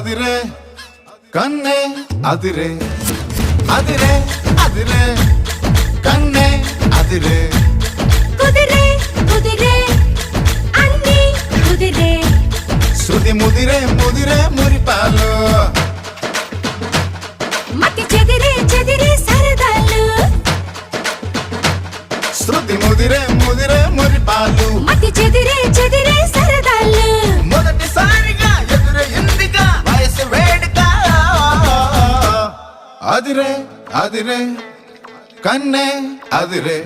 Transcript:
అదిరే కన్నే అదిరే అదిరే అదిరే కన్నే అదిరే కుదిరే కుదిరే అన్ని కుదిరే శృతి ముదిరే ముదిరే మురిపాలు మతి చెదిరే చెదిరే సరదాలు శృతి ముదిరే ముదిరే మురిపాలు మతి చెదిరే చెదిరే సరదాలు మొదటిసారిగా ఎదురే ఇందిగా వయసు వేడుక అదిరే అదిరే కన్నే అదిరే